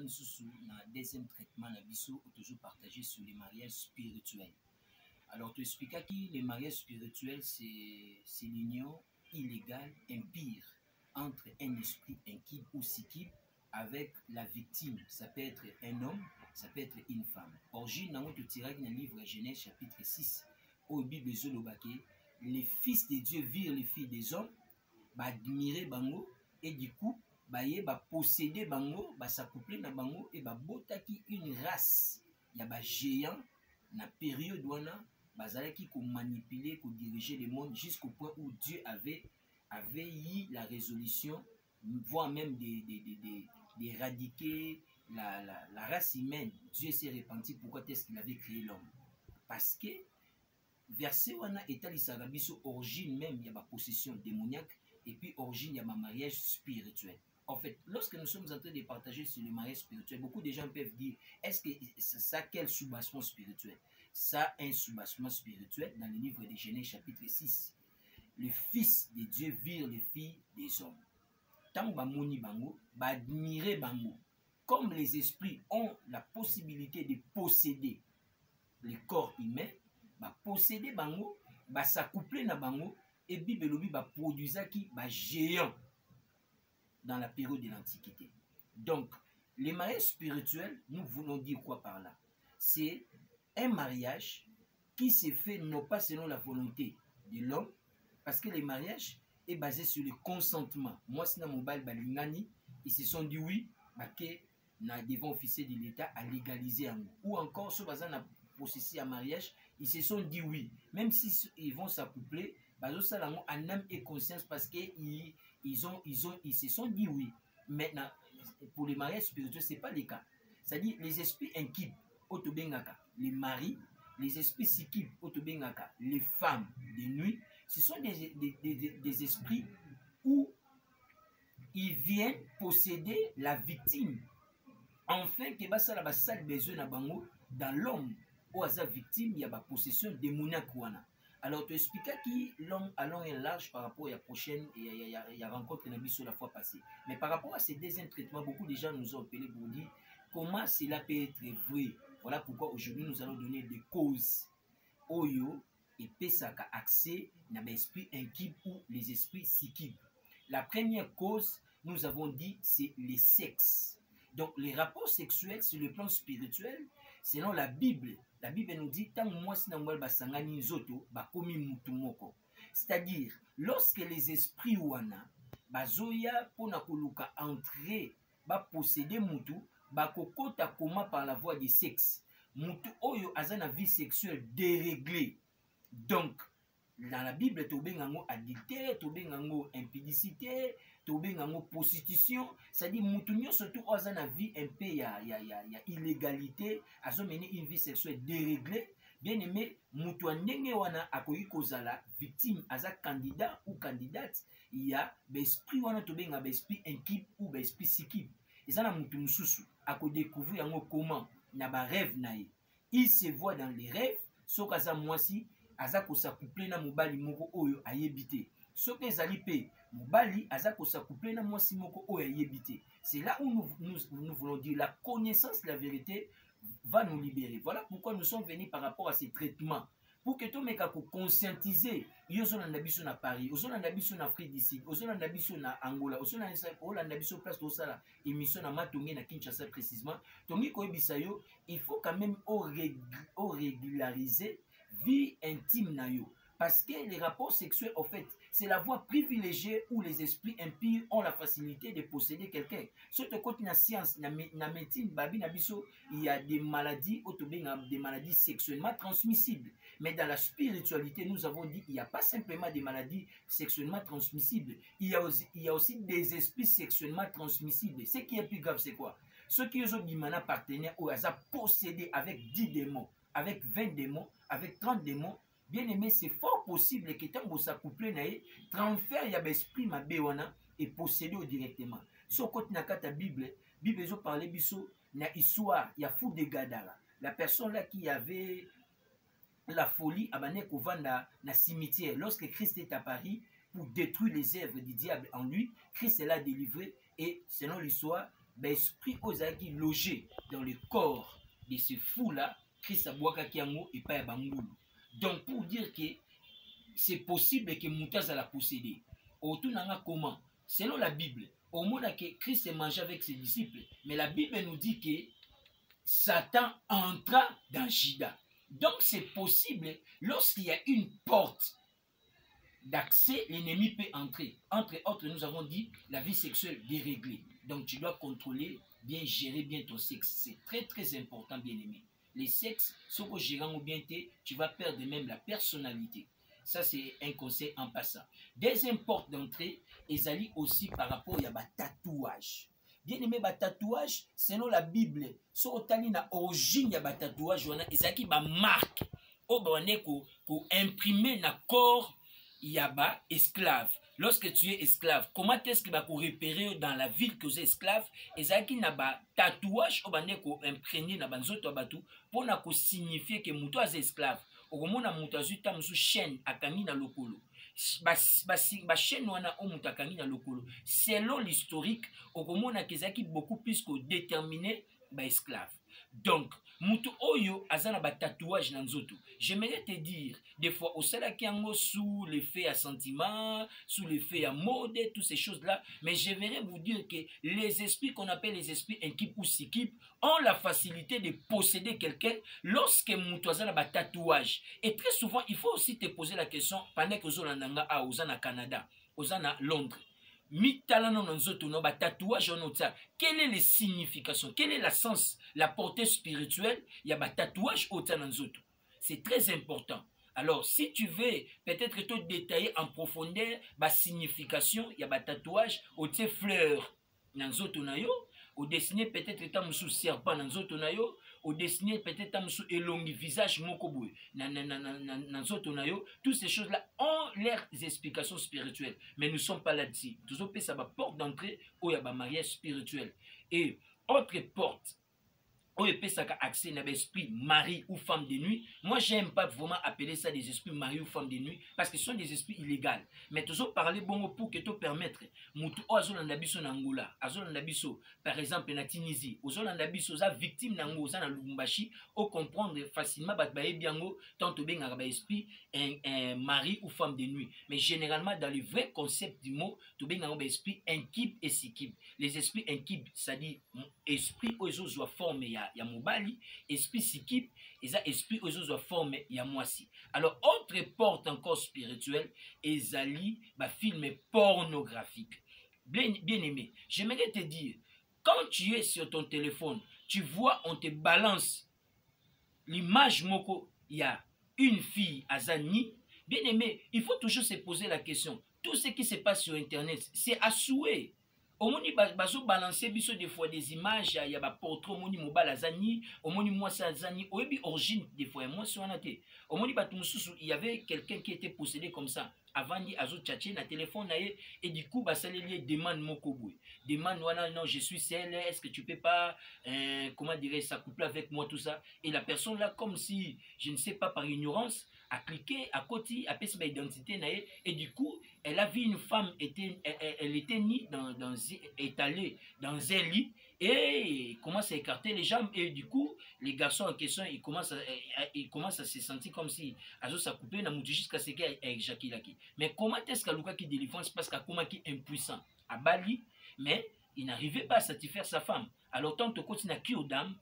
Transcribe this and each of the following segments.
sous un deuxième traitement, toujours partagé sur les mariages spirituels. Alors, tu expliques que les mariages spirituels, c'est l'union illégale, impure, entre un esprit, un kib ou sikib, avec la victime. Ça peut être un homme, ça peut être une femme. Origine, dans notre tirage dans le livre Genèse, chapitre 6, au Bible, les fils de Dieu virent les filles des hommes, admirer bango, et du coup, posséder bango, s'accoupler na bango, et botaki une race. Il y a des géants, dans la période où qui manipuler, qui diriger le monde jusqu'au point où Dieu avait eu la résolution, voire même d'éradiquer la race humaine. Dieu s'est repenti. Pourquoi est-ce qu'il avait créé l'homme? Parce que verset wana etalisaka biso origine même, il y a ma possession démoniaque, et puis origine, il y a ma mariage spirituel. En fait, lorsque nous sommes en train de partager sur le mariage spirituel, beaucoup de gens peuvent dire, est-ce que ça a quel soubassement spirituel? Ça a un soubassement spirituel dans le livre de Genèse chapitre 6. Le fils de Dieu virent les filles des hommes. Tant bamoni bango, admirer bango. Comme les esprits ont la possibilité de posséder le corps humain, posséder bango, s'accoupler na bango, et bibelobi produisaki géant dans la période de l'Antiquité. Donc, les mariages spirituels, nous voulons dire quoi par là? C'est un mariage qui se fait non pas selon la volonté de l'homme, parce que le mariage est basé sur le consentement. Moi, si dans mon bal balingani, ils se sont dit oui, devant officier de l'État à légaliser un mot. Ou encore, ceux qui ont processé un mariage, ils se sont dit oui. Même s'ils vont s'accoupler, en âme et conscience, parce qu'ils se sont dit oui. Maintenant, pour les mariages spirituels, ce n'est pas le cas. C'est-à-dire, les esprits inquiets, les maris, les esprits sikib, les femmes de nuit, ce sont des esprits où ils viennent posséder la victime. Enfin, que ça a sale besoin dans l'homme où sa victime, il y a la possession démoniaque. Alors, tu expliques que l'homme a long et large par rapport à la prochaine et à la rencontre qu'on a vue sur la fois passée. Mais par rapport à ces deuxièmes traitements, beaucoup de gens nous ont appelé pour dire comment cela peut être vrai. Voilà pourquoi aujourd'hui nous allons donner des causes. Oyo et Pesaka accès à l'esprit inquib ou les esprits sikib. La première cause, nous avons dit, c'est le sexe. Donc, les rapports sexuels sur le plan spirituel, selon la Bible nous dit, tant moi si n'envoie basangani zoto, bakomi mutumoko. C'est-à-dire, lorsque les esprits wana, bazoya pona koluka entrer, posséder mutu, bakokota koma par la voie du sexe. Mutu oyo azana vie sexuelle déréglée. Donc, dans la Bible, tu as adultère, tu as impudicité, tu as prostitution. C'est-à-dire, mutunyo surtout dans la vie un peu, il y a illégalité, à mener une vie sexuelle déréglée. Bien aimé, mutuandenge wana akoyi kozala victime, aza candidat ou candidate, il y a l'esprit wana tu as l'esprit inquib ou l'esprit sikib. Et ça, mutu mususu, ako découvrir comment, na ba rêve naïe. Il se voit dans les rêves, sauf qu'à moi si, azako s'accoupler na mobali moko oyo ayebite. Soki ezali pe mobali azako s'accoupler na mwasi moko oyo ayebite. C'est là où nous voulons dire la connaissance de la vérité va nous libérer. Voilà pourquoi nous sommes venus par rapport à ces traitements. Pour que tout le monde conscientiser, ils ont un habit na Paris, ils ont un habit na Afrique d'ici, ils ont un habit na Angola, ils ont un habit sur place de ça, émission na Matongé na Kinshasa précisément. Tongi Koebisayo, il faut quand même régulariser vie intime na yo. Parce que les rapports sexuels, en fait, c'est la voie privilégiée où les esprits impurs ont la facilité de posséder quelqu'un. Surtout quand la science, la médecine, il y a des maladies, des maladies sexuellement transmissibles. Mais dans la spiritualité, nous avons dit qu'il n'y a pas simplement des maladies sexuellement transmissibles. Il y a aussi des esprits sexuellement transmissibles. Ce qui est plus grave, c'est quoi? Ceux qui ont dit maintenant partenaire ou ont possédé avec 10 démons, avec 20 démons, avec 30 démons. Bien aimé, c'est fort possible que tant que ça couple naïe, transfert y a l'esprit ma béwana et posséder directement. Si on continue à la Bible ils ont parlé biso na histoire, il y a fou de Gadara. La personne là qui avait la folie à maner qu'on va na cimetière. Lorsque Christ est apparu pour détruire les œuvres du diable en lui, Christ l'a délivré et selon l'histoire, l'esprit qui logé dans le corps de ce fou-là, Christ Abouaka Kiango et pas Bangoulou. Donc pour dire que c'est possible que Moutaz la posséder. Autour comment? Selon la Bible, au moment que Christ mangeait avec ses disciples, mais la Bible nous dit que Satan entra dans Judas. Donc c'est possible, lorsqu'il y a une porte d'accès, l'ennemi peut entrer. Entre autres, nous avons dit la vie sexuelle déréglée. Donc tu dois contrôler, bien gérer bien ton sexe. C'est très très important, bien aimé. Les sexes, si tu gères bien, tu vas perdre même la personnalité. Ça, c'est un conseil en passant. Deuxième porte d'entrée, ils allaient aussi par rapport à un tatouage. Bien aimé, le tatouage, selon la Bible, si on a une origine de tatouage, ils allaient une marque. On a imprimé dans le corps, il y a esclave. Lorsque tu es esclave, comment est-ce qu'il va repérer dans la ville que tu es esclave? Ils allaient une tatouage, on a imprégné dans le pour signifier que tu es esclave. Okomona mutu azuta musu chaîne akangi na lokolo ba chaîne wana o mutu akangi na lokolo selon l'historique okomona kezaki beaucoup plus que déterminé ba esclave. Donc mutu oyo azana ba tatouage na nzoto. J'aimerais te dire des fois au salaki yango sous l'effet à sentiment, sous l'effet à mode, toutes ces choses là, mais je vais vous dire que les esprits qu'on appelle les esprits équipe ou s'équipe ont la facilité de posséder quelqu'un lorsque mutu azana ba tatouage. Et très souvent il faut aussi te poser la question pendant que ozolandanga a ozana Canada, ozana Londres. Quelle est la signification? Quelle est la sens, la portée spirituelle? Il y a un tatouage au Tananzoto. C'est très important. Alors, si tu veux peut-être te détailler en profondeur la signification, il y a un tatouage au fleur Nanzoto Nayo, au dessiné peut-être un sous serpent Nanzoto Nayo, au dessiné peut-être un sous élongi visage Mokoboué Nanzoto Nayo. Toutes ces choses-là ont leurs explications spirituelles, mais nous ne sommes pas là-dessus. Tout ça, c'est la porte d'entrée où il y a un mariage spirituel. Et autre porte, où il peut accès à l'esprit mari ou femme de nuit. Moi, j'aime pas vraiment appeler ça des esprits mari ou femme de nuit parce que ce sont des esprits illégaux. Mais toujours parler bon pour que te permettre. Mutu ozolanda biso na Angola, azolanda biso par exemple na Tunisie, ozolanda biso za victime na Angola na Lubumbashi, au comprendre facilement bat bae biango tant to benga ba esprit un mari ou femme de nuit. Mais généralement dans le vrai concept du mot, to benga ba esprit équipe et s'équipe. Les esprits équipe, c'est-à-dire esprit ozo soit formé ya mobali, esprit s'équipe, et ça esprit ozo soit formé ya moisi. Alors autre porte encore spirituelle, ezali ba film pornographique. Bien aimé, j'aimerais te dire, quand tu es sur ton téléphone, tu vois, on te balance l'image moko, il y a une fille à Zani. Bien aimé, il faut toujours se poser la question. Tout ce qui se passe sur Internet, c'est à souhait. Au moni bazo balancer biso des fois des images, il y a ba portrait moni mobile à Zani, au moni moi ça Zani, au bi origine des fois moi sur un athée. Au moni batumususu, il y avait quelqu'un qui était possédé comme ça. Avant dit azo tchatché na téléphone naé et du coup bah ça les demande mokoboué. Demande voilà non je suis celle, est-ce que tu peux pas comment dirais s'accoupler avec moi tout ça, et la personne là comme si je ne sais pas par ignorance a cliqué à côté a pris sa identité naé et du coup elle a vu une femme elle était née étalée dans un lit et il commence à écarter les jambes et du coup les garçons en question ils commencent à se sentir comme si azo s'accoupler na mutu jusqu'à ce qu'il ait éjaculé. Mais comment est-ce qu'à Luka qui délivrance parce qu'à comment qui est impuissant à Bali, mais il n'arrivait pas à satisfaire sa femme. Alors tant que continue à Kyodam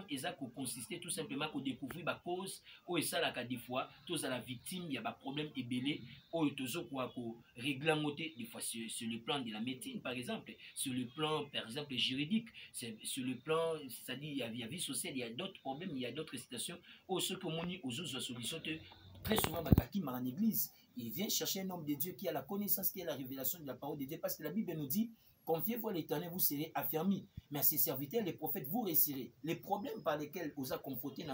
eza ko consister tout simplement qu'on découvrir la cause ou et ça la des fois tous à la victime il y a des problèmes ébélés ou toujours quoi ko régler moté des fois sur le plan de la médecine par exemple, sur le plan par exemple juridique, sur le plan c'est-à-dire il y a vie sociale, il y a d'autres problèmes, il y a d'autres situations où ceux que moni aux autres solutions très souvent qui en église, il vient chercher un homme de Dieu qui a la connaissance, qui a la révélation de la parole de Dieu, parce que la Bible nous dit, confiez-vous à l'Éternel, vous serez affermis. Mais à ses serviteurs, les prophètes, vous réussirez. Les problèmes par lesquels vous a confronté,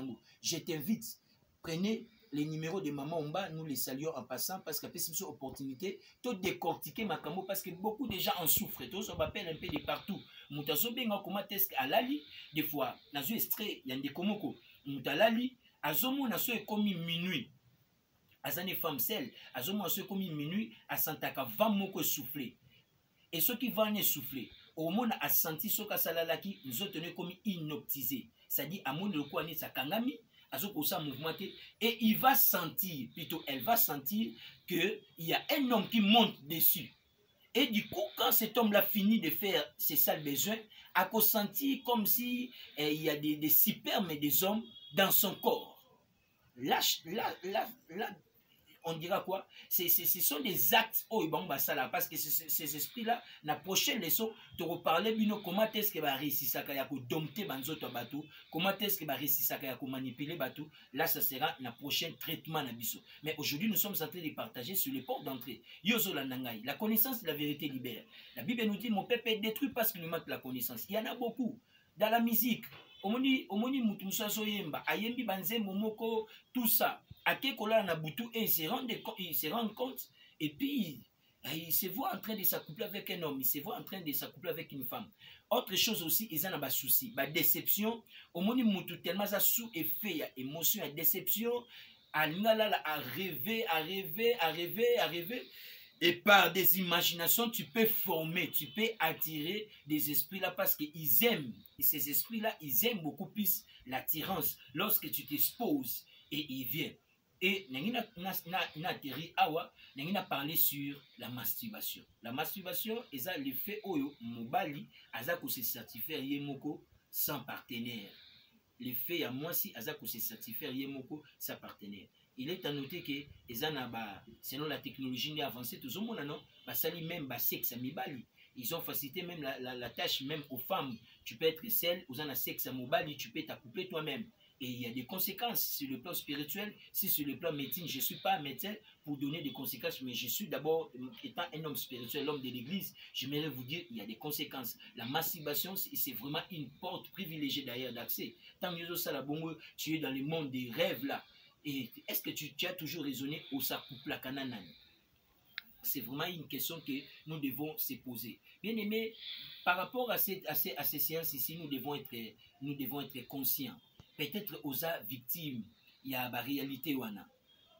je t'invite, prenez les numéros de Maman Omba, nous les saluons en passant, parce qu'après c'est une opportunité, tout décortiquer ma camo, parce que beaucoup de gens en souffrent, tous on m'appelle un peu de partout. Moutazo benga comment est-ce qu'à l'ali, des fois, dans un extrait, il y a des komoko, moutalali, azomo na so est commis minuit. Azane femme celle, azomo na so est commis minuit, à Santaka, va moko souffler. Et ceux qui vont souffler, au monde a senti ce que salalaki nous ont tenu comme inoptisé, c'est-à-dire à mon le quoi ni sa kangami azokosa mouvementé et il va sentir, plutôt elle va sentir que il y a un homme qui monte dessus. Et du coup, quand cet homme-là finit de faire ses sales besoins, a senti comme si il y a des spermes et des hommes dans son corps. Là, on dira quoi? Ce sont des actes parce que ces esprits-là, la prochaine leçon, te reparler comment est-ce que va réussir ça, dompter banzoto bateau, comment est-ce que va réussir ça, manipuler bateau. Là, ça sera le prochain traitement na biso. Mais aujourd'hui, nous sommes en train de partager sur les portes d'entrée. Yozo la nangai, la connaissance de la vérité libère. La Bible nous dit mon peuple est détruit parce qu'il lui manque la connaissance. Il y en a beaucoup dans la musique. Omoni mutumsa soyemba, ayembi banze momoko, tout ça. Akekola na butu et il se rend compte et puis il se voit en train de s'accoupler avec un homme, il se voit en train de s'accoupler avec une femme. Autre chose aussi, ils en ont des soucis, ba déception, omoni mutu tellement ça sous effet ya émotion, ya déception, à rêver. Et par des imaginations, tu peux former, tu peux attirer des esprits-là parce qu'ils aiment. Et ces esprits-là, ils aiment beaucoup plus l'attirance lorsque tu t'exposes et ils viennent. Et on a parlé sur la masturbation. La masturbation, c'est l'effet oyo mobali, azako se certifier yemoko sans partenaire. L'effet à moi si azako se certifier yemoko sans partenaire. Il est à noter que selon la technologie avancée, tout le monde même sexe à mibali. Ils ont facilité même la tâche même aux femmes. Tu peux être seul, aux un sexe à mobali, tu peux t'accoupler toi-même. Et il y a des conséquences sur le plan spirituel. Si sur le plan médecine, je ne suis pas médecin pour donner des conséquences, mais je suis d'abord, étant un homme spirituel, l'homme de l'église, j'aimerais vous dire qu'il y a des conséquences. La masturbation, c'est vraiment une porte privilégiée d'ailleurs d'accès. Tant que tu es dans le monde des rêves là. Et est-ce que tu as toujours raisonné au couple à Cananan? C'est vraiment une question que nous devons se poser. Bien aimé, par rapport à ces séances ici, nous devons être conscients. Peut-être aux victimes, il y a la réalité.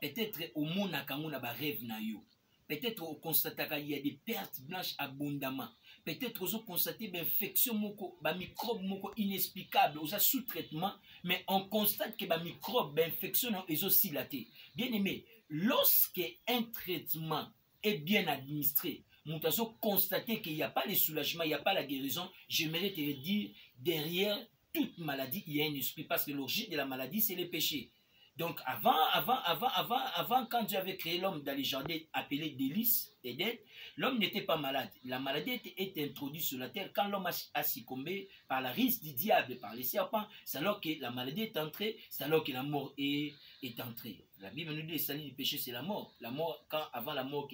Peut-être au monde na rêve na yo. Peut-être on constate qu'il y a des pertes blanches abondamment. Peut-être on constate une infection, un microbe inexplicable, aux sous-traitement, mais on constate que les microbes, infection est aussi laté. Bien aimé, lorsque un traitement est bien administré, nous avons constaté qu'il n'y a pas de soulagement, il n'y a pas la guérison, j'aimerais te dire, derrière toute maladie, il y a un esprit, parce que l'origine de la maladie, c'est le péché. Donc avant, quand Dieu avait créé l'homme dans les jardins appelés délices, Éden, l'homme n'était pas malade. La maladie était introduite sur la terre quand l'homme a succombé par la risque du diable, par les serpents. C'est alors que la maladie est entrée, c'est alors que la mort est entrée. La Bible nous dit que le salut du péché, c'est la mort. La mort, avant la mort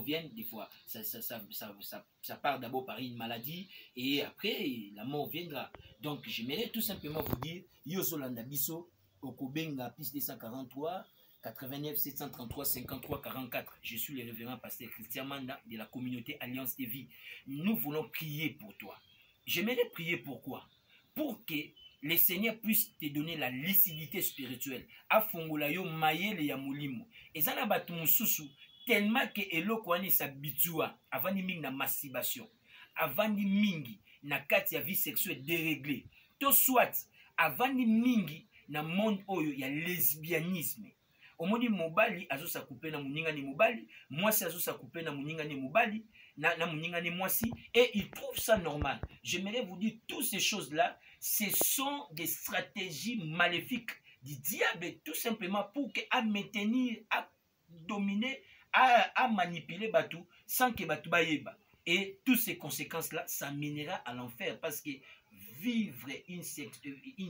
vienne, des fois, ça part d'abord par une maladie et après, la mort viendra. Donc, j'aimerais tout simplement vous dire, Yosolanda Bisso, Okobenga, piste 243, 89 733 53 44. Je suis le révérend pasteur Christian Manda de la communauté Alliance de Vie. Nous voulons prier pour toi. J'aimerais prier pourquoi? Pour que le Seigneur puisse te donner la lucidité spirituelle. Afongola yo mayele ya mulimo. Ezana batu mususu tellement que eloko wana sabitua avant ni mingi na masturbation. Avant ni mingi na kati ya vie sexuelle déréglée. To soit avant ni mingi na monde oyo ya lesbianisme. Omoni mobali azosa couper na muninga ni mobali, mwasi azosa couper na muninga ni mobali, na muninga ni mwasi, et il trouve ça normal. J'aimerais vous dire, toutes ces choses-là, ce sont des stratégies maléfiques du diable, tout simplement pour à maintenir, à dominer, à manipuler Batou, sans que Batou baïeba. Et toutes ces conséquences-là, ça mènera à l'enfer, parce que vivre une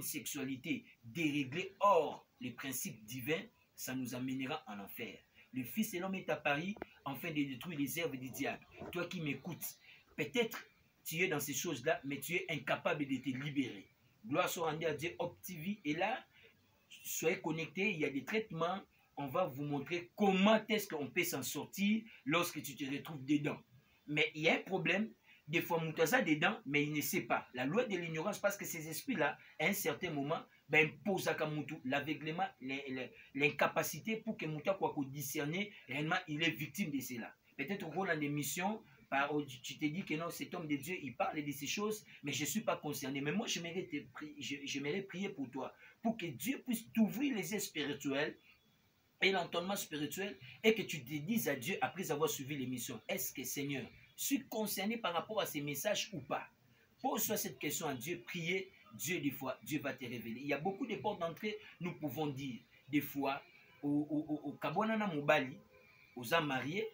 sexualité déréglée hors les principes divins, ça nous amènera en enfer. Le Fils de l'homme est à Paris afin de détruire les œuvres du diable. Toi qui m'écoutes, peut-être tu es dans ces choses-là, mais tu es incapable de te libérer. Gloire soit rendue à Dieu. OpTV est là. Soyez connectés, il y a des traitements. On va vous montrer comment est-ce qu'on peut s'en sortir lorsque tu te retrouves dedans. Mais il y a un problème. Des fois, Moutaza dedans, mais il ne sait pas. La loi de l'ignorance, parce que ces esprits-là, à un certain moment, imposent à Moutou l'aveuglement, l'incapacité pour que Mouta soit discerné, réellement, il est victime de cela. Peut-être au rôle en émission, Tu te dis que non, cet homme de Dieu, il parle de ces choses, mais je ne suis pas concerné. Mais moi, j'aimerais prier pour toi, pour que Dieu puisse t'ouvrir les yeux spirituels et l'entendement spirituel, et que tu te dises à Dieu, après avoir suivi l'émission, est-ce que Seigneur, je suis concerné par rapport à ces messages ou pas? Pose-toi cette question à Dieu, priez, Dieu, des fois, Dieu va te révéler. Il y a beaucoup de portes d'entrée, nous pouvons dire, des fois, au Kabonana Mobali, aux âmes mariés.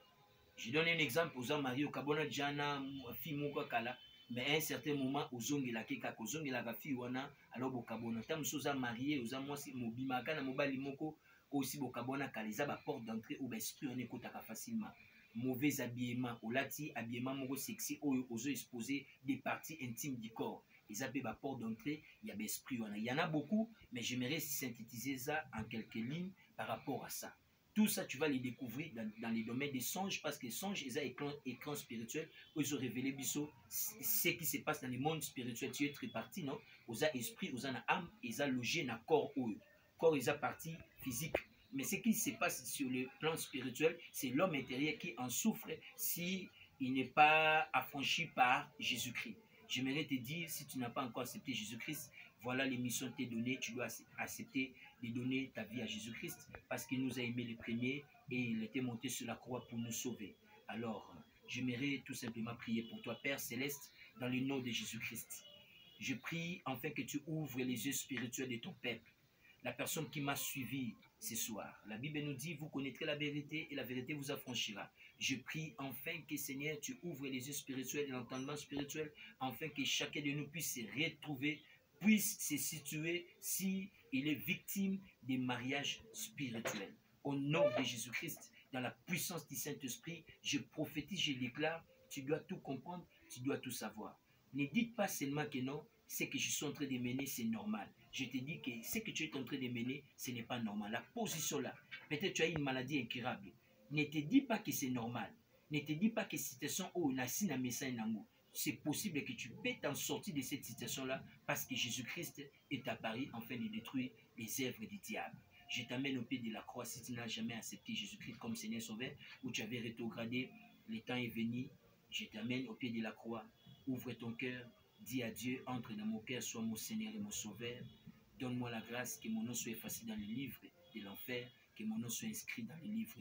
Je donne un exemple, aux âmes mariés, au Kabonana Djana, fille Mouka Kala, mais à un certain moment, aux ongela Keka, aux ongela fille Wana, alors au Kabonana, tant aux âmes mariés, aux âmes Mobimaka, Mobali Moko, aussi au Kabonana Kala, les porte d'entrée où l'esprit on écoute facilement. Mauvais habillement, au lati, habillement moro sexy, aux exposés des parties intimes du corps. Ils avaient ma porte d'entrée, il y a l'esprit. Il y en a beaucoup, mais j'aimerais synthétiser ça en quelques lignes par rapport à ça. Tout ça, tu vas les découvrir dans les domaines des songes, parce que les songes, ils ont écran spirituel, où ils ont révélé ce qui se passe dans le monde spirituel. Tu es réparti, non? Ils ont esprit, ils ont âme, ils ont logé dans le corps. Corps, ils ont partie physique. Mais ce qui se passe sur le plan spirituel, c'est l'homme intérieur qui en souffre s'il n'est pas affranchi par Jésus-Christ. J'aimerais te dire, si tu n'as pas encore accepté Jésus-Christ, voilà l'émission t'est donnée, tu dois accepter de donner ta vie à Jésus-Christ, parce qu'il nous a aimés les premiers et il était monté sur la croix pour nous sauver. Alors, j'aimerais tout simplement prier pour toi, Père Céleste, dans le nom de Jésus-Christ. Je prie enfin que tu ouvres les yeux spirituels de ton peuple. La personne qui m'a suivi ce soir. La Bible nous dit, vous connaîtrez la vérité et la vérité vous affranchira. Je prie enfin que Seigneur, tu ouvres les yeux spirituels et l'entendement spirituel, afin que chacun de nous puisse se retrouver, puisse se situer s'il est victime des mariages spirituels. Au nom de Jésus-Christ, dans la puissance du Saint-Esprit, je prophétise, je déclare, tu dois tout comprendre, tu dois tout savoir. Ne dites pas seulement que non, ce que je suis en train de mener, c'est normal. Je te dis que ce que tu es en train de mener, ce n'est pas normal. La position là, peut-être tu as une maladie incurable. Ne te dis pas que c'est normal. Ne te dis pas que situation où c'est possible que tu peux t'en sortir de cette situation-là, parce que Jésus-Christ est apparu afin de détruire les œuvres du diable. Je t'amène au pied de la croix si tu n'as jamais accepté Jésus-Christ comme Seigneur Sauveur, ou tu avais rétrogradé, le temps est venu. Je t'amène au pied de la croix. Ouvre ton cœur. Dis à Dieu, entre dans mon cœur, sois mon Seigneur et mon Sauveur. Donne-moi la grâce que mon nom soit effacé dans le livre de l'enfer, que mon nom soit inscrit dans le livre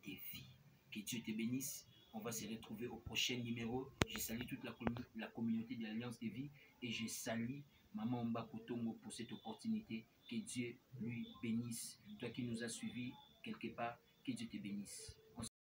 des vies. Que Dieu te bénisse. On va se retrouver au prochain numéro. Je salue toute la communauté de l'Alliance des Vies et je salue Maman Mbakotongo pour cette opportunité. Que Dieu lui bénisse. Toi qui nous as suivis quelque part, que Dieu te bénisse.